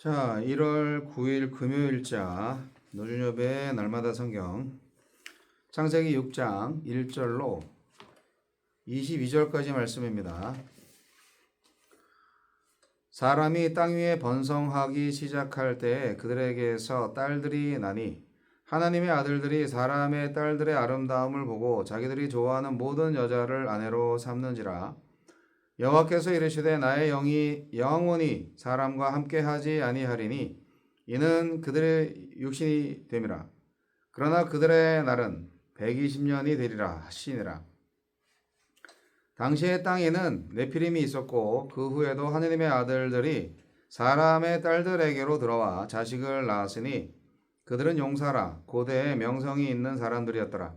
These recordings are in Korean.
자, 1월 9일 금요일자 노준엽의 날마다 성경 창세기 6장 1절로 22절까지 말씀입니다. 사람이 땅 위에 번성하기 시작할 때 그들에게서 딸들이 나니 하나님의 아들들이 사람의 딸들의 아름다움을 보고 자기들이 좋아하는 모든 여자를 아내로 삼는지라. 여호와께서 이르시되 나의 영이 영원히 사람과 함께하지 아니하리니 이는 그들의 육신이 됨이라. 그러나 그들의 날은 120년이 되리라 하시니라. 당시의 땅에는 네피림이 있었고 그 후에도 하느님의 아들들이 사람의 딸들에게로 들어와 자식을 낳았으니 그들은 용사라 고대에 명성이 있는 사람들이었더라.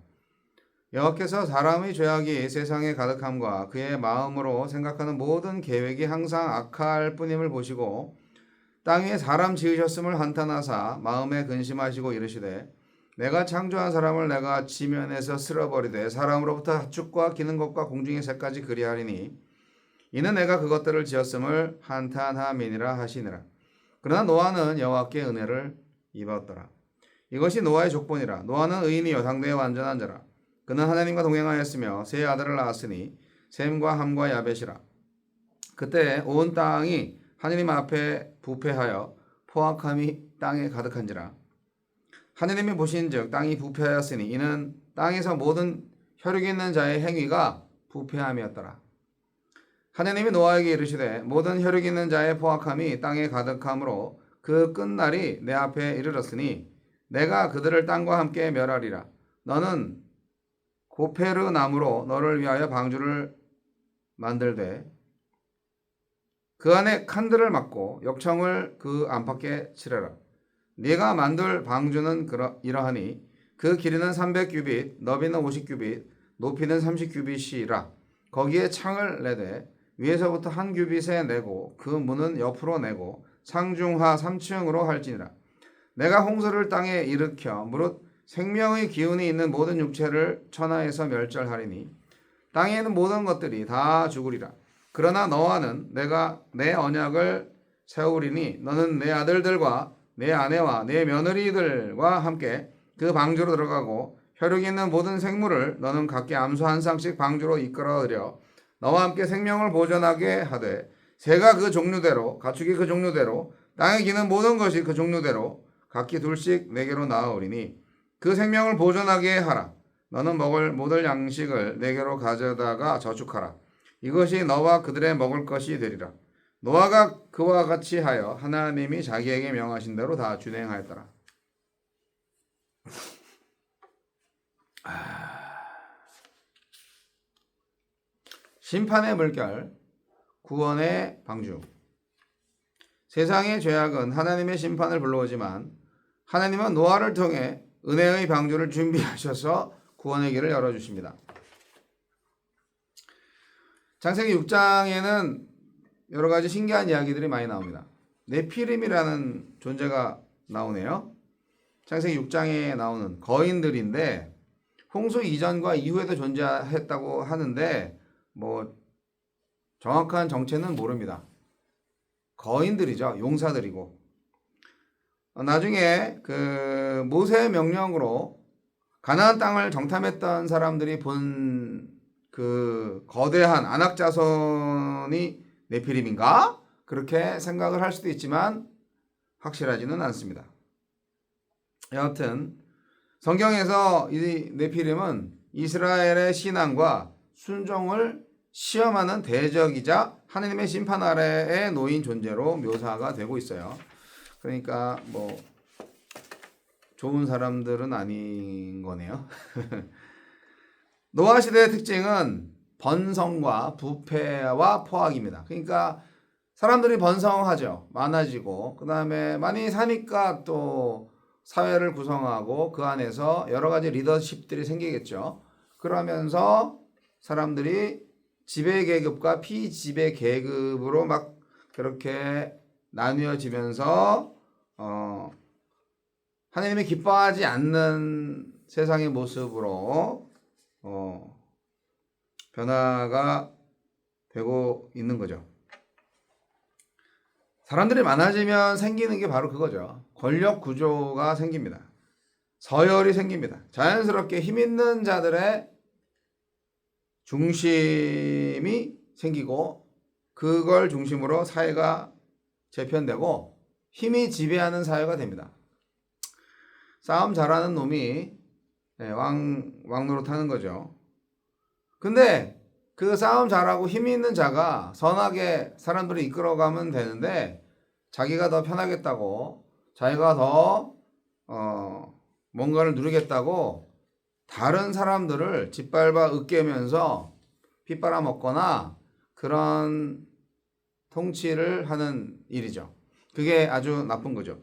여호와께서 사람의 죄악이 세상에 가득함과 그의 마음으로 생각하는 모든 계획이 항상 악할 뿐임을 보시고 땅 위에 사람 지으셨음을 한탄하사 마음에 근심하시고 이르시되 내가 창조한 사람을 내가 지면에서 쓸어버리되 사람으로부터 가축과 기는 것과 공중의 새까지 그리하리니 이는 내가 그것들을 지었음을 한탄함이니라 하시니라. 그러나 노아는 여호와께 은혜를 입었더라. 이것이 노아의 족본이라. 노아는 의인이요 당대에 완전한 자라. 그는 하나님과 동행하였으며 세 아들을 낳았으니 셈과 함과 야벳이라. 그때 온 땅이 하느님 앞에 부패하여 포악함이 땅에 가득한지라. 하느님이 보신즉 땅이 부패하였으니 이는 땅에서 모든 혈육 있는 자의 행위가 부패함이었더라. 하느님이 노아에게 이르시되 모든 혈육 있는 자의 포악함이 땅에 가득함으로 그 끝날이 내 앞에 이르렀으니 내가 그들을 땅과 함께 멸하리라. 너는 고페르 나무로 너를 위하여 방주를 만들되 그 안에 칸들을 막고 역청을 그 안팎에 칠해라. 네가 만들 방주는 이러하니 그 길이는 300규빗, 너비는 50규빗, 높이는 30규빗이라. 거기에 창을 내되 위에서부터 한 규빗에 내고 그 문은 옆으로 내고 상중하 3층으로 할지니라. 내가 홍수를 땅에 일으켜 무릇 생명의 기운이 있는 모든 육체를 천하에서 멸절하리니 땅에 있는 모든 것들이 다 죽으리라. 그러나 너와는 내가 내 언약을 세우리니 너는 내 아들들과 내 아내와 내 며느리들과 함께 그 방주로 들어가고 혈육이 있는 모든 생물을 너는 각기 암소 한 쌍씩 방주로 이끌어들여 너와 함께 생명을 보존하게 하되 새가 그 종류대로 가축이 그 종류대로 땅에 기는 모든 것이 그 종류대로 각기 둘씩 내게로 나아오리니 그 생명을 보존하게 하라. 너는 먹을 모든 양식을 내게로 가져다가 저축하라. 이것이 너와 그들의 먹을 것이 되리라. 노아가 그와 같이 하여 하나님이 자기에게 명하신 대로 다 준행하였더라. 심판의 물결, 구원의 방주. 세상의 죄악은 하나님의 심판을 불러오지만 하나님은 노아를 통해 은혜의 방주를 준비하셔서 구원의 길을 열어주십니다. 창세기 6장에는 여러 가지 신기한 이야기들이 많이 나옵니다. 네피림이라는 존재가 나오네요. 창세기 6장에 나오는 거인들인데 홍수 이전과 이후에도 존재했다고 하는데 뭐 정확한 정체는 모릅니다. 거인들이죠. 용사들이고. 나중에 그 모세의 명령으로 가나안 땅을 정탐했던 사람들이 본 그 거대한 아낙 자손이 네피림인가? 그렇게 생각을 할 수도 있지만 확실하지는 않습니다. 여하튼 성경에서 이 네피림은 이스라엘의 신앙과 순종을 시험하는 대적이자 하느님의 심판 아래에 놓인 존재로 묘사가 되고 있어요. 그러니까 뭐 좋은 사람들은 아닌 거네요. 노아 시대의 특징은 번성과 부패와 포악입니다. 그러니까 사람들이 번성하죠. 많아지고 그 다음에 많이 사니까 또 사회를 구성하고 그 안에서 여러 가지 리더십들이 생기겠죠. 그러면서 사람들이 지배 계급과 피지배 계급으로 막 그렇게 나뉘어지면서 하나님이 기뻐하지 않는 세상의 모습으로 변화가 되고 있는 거죠. 사람들이 많아지면 생기는 게 바로 그거죠. 권력 구조가 생깁니다. 서열이 생깁니다. 자연스럽게 힘 있는 자들의 중심이 생기고 그걸 중심으로 사회가 재편되고 힘이 지배하는 사회가 됩니다. 싸움 잘하는 놈이 왕노릇 하는 거죠. 근데 그 싸움 잘하고 힘이 있는 자가 선하게 사람들을 이끌어가면 되는데 자기가 더 편하겠다고 자기가 더 뭔가를 누리겠다고 다른 사람들을 짓밟아 으깨면서 핏바라 먹거나 그런 통치를 하는 일이죠. 그게 아주 나쁜 거죠.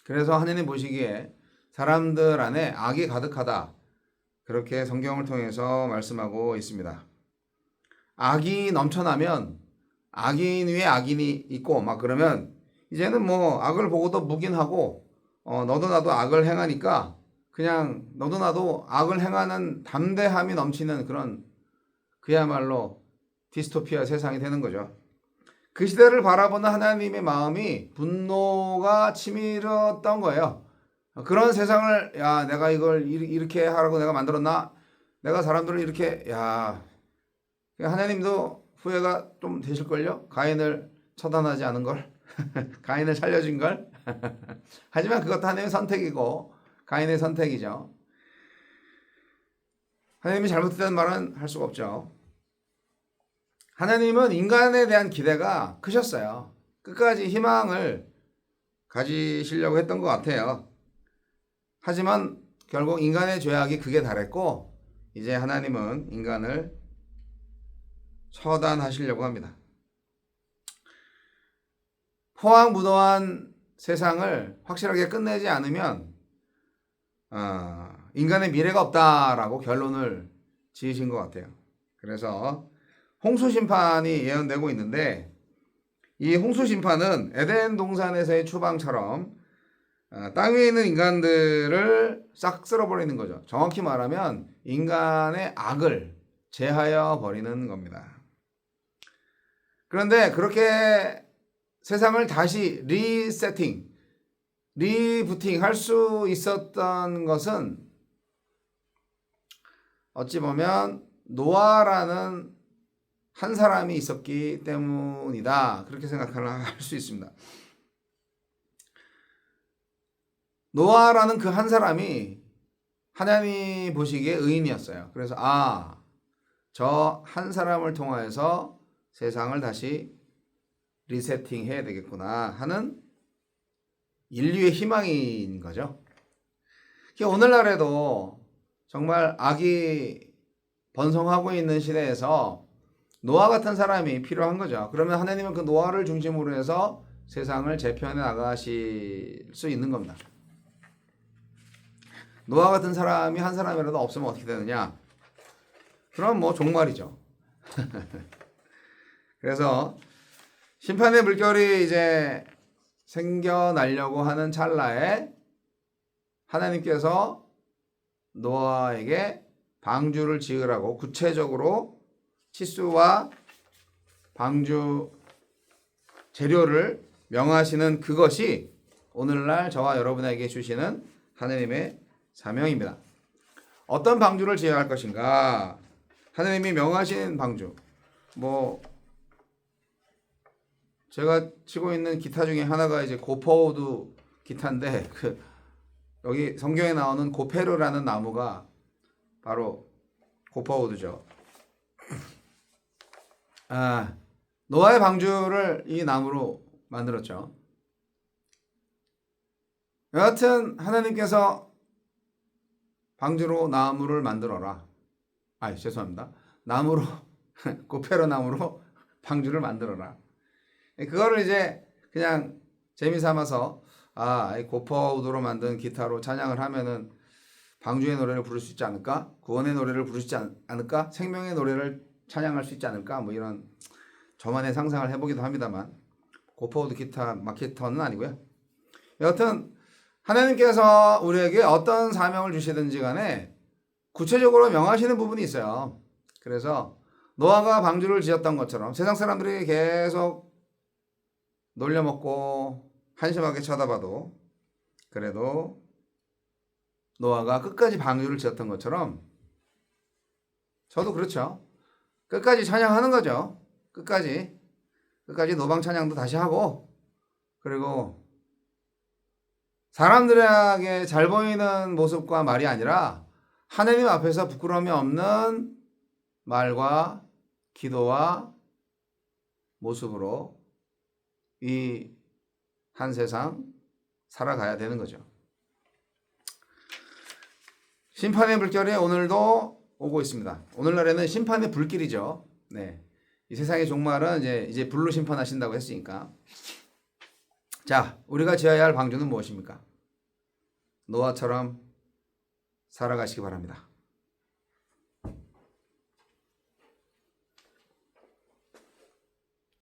그래서 하느님 보시기에 사람들 안에 악이 가득하다. 그렇게 성경을 통해서 말씀하고 있습니다. 악이 넘쳐나면 악인 위에 악인이 있고 막 그러면 이제는 뭐 악을 보고도 묵인하고 너도 나도 악을 행하니까 그냥 너도 나도 악을 행하는 담대함이 넘치는 그런 그야말로 디스토피아 세상이 되는 거죠. 그 시대를 바라보는 하나님의 마음이 분노가 치밀었던 거예요. 그런 세상을 야 내가 이걸 이렇게 하라고 내가 만들었나? 내가 사람들을 이렇게 야 하나님도 후회가 좀 되실걸요? 가인을 처단하지 않은 걸 가인을 살려준 걸 하지만 그것도 하나님의 선택이고 가인의 선택이죠. 하나님이 잘못했다는 말은 할 수가 없죠. 하나님은 인간에 대한 기대가 크셨어요. 끝까지 희망을 가지시려고 했던 것 같아요. 하지만 결국 인간의 죄악이 극에 달했고 이제 하나님은 인간을 처단하시려고 합니다. 포항무도한 세상을 확실하게 끝내지 않으면 인간의 미래가 없다라고 결론을 지으신 것 같아요. 그래서 홍수심판이 예언되고 있는데 이 홍수심판은 에덴 동산에서의 추방처럼 땅 위에 있는 인간들을 싹 쓸어버리는 거죠. 정확히 말하면 인간의 악을 제하여 버리는 겁니다. 그런데 그렇게 세상을 다시 리세팅, 리부팅 할 수 있었던 것은 어찌 보면 노아라는 한 사람이 있었기 때문이다. 그렇게 생각할 수 있습니다. 노아라는 그 한 사람이 하나님 보시기에 의인이었어요. 그래서 저 한 사람을 통하여서 세상을 다시 리세팅 해야 되겠구나 하는 인류의 희망인 거죠. 오늘날에도 정말 악이 번성하고 있는 시대에서 노아 같은 사람이 필요한 거죠. 그러면 하나님은 그 노아를 중심으로 해서 세상을 재편해 나가실 수 있는 겁니다. 노아 같은 사람이 한 사람이라도 없으면 어떻게 되느냐? 그럼 뭐 종말이죠. 그래서 심판의 물결이 이제 생겨나려고 하는 찰나에 하나님께서 노아에게 방주를 지으라고 구체적으로 치수와 방주 재료를 명하시는 그것이 오늘날 저와 여러분에게 주시는 하나님의 사명입니다. 어떤 방주를 지어야 할 것인가? 하나님이 명하신 방주. 제가 치고 있는 기타 중에 하나가 이제 고퍼우드 기타인데 여기 성경에 나오는 고페르라는 나무가 바로 고퍼우드죠. 노아의 방주를 이 나무로 만들었죠. 여하튼 하나님께서 방주로 나무를 만들어라. 죄송합니다. 나무로 고페르 나무로 방주를 만들어라. 그거를 이제 그냥 재미삼아서 고퍼우드로 만든 기타로 찬양을 하면은 방주의 노래를 부를 수 있지 않을까? 구원의 노래를 부를 수 있지 않을까? 생명의 노래를 찬양할 수 있지 않을까? 뭐 이런 저만의 상상을 해보기도 합니다만 고퍼우드 기타 마케터는 아니고요. 여하튼 하나님께서 우리에게 어떤 사명을 주시든지 간에 구체적으로 명하시는 부분이 있어요. 그래서 노아가 방주를 지었던 것처럼 세상 사람들이 계속 놀려먹고 한심하게 쳐다봐도 그래도 노아가 끝까지 방주를 지었던 것처럼 저도 그렇죠. 끝까지 찬양하는 거죠. 끝까지 노방 찬양도 다시 하고 그리고 사람들에게 잘 보이는 모습과 말이 아니라 하나님 앞에서 부끄러움이 없는 말과 기도와 모습으로 이 한 세상 살아가야 되는 거죠. 심판의 불결이 오늘도 오고 있습니다. 오늘날에는 심판의 불길이죠. 네. 이 세상의 종말은 이제 불로 심판하신다고 했으니까. 자, 우리가 지어야 할 방주는 무엇입니까? 노아처럼 살아가시기 바랍니다.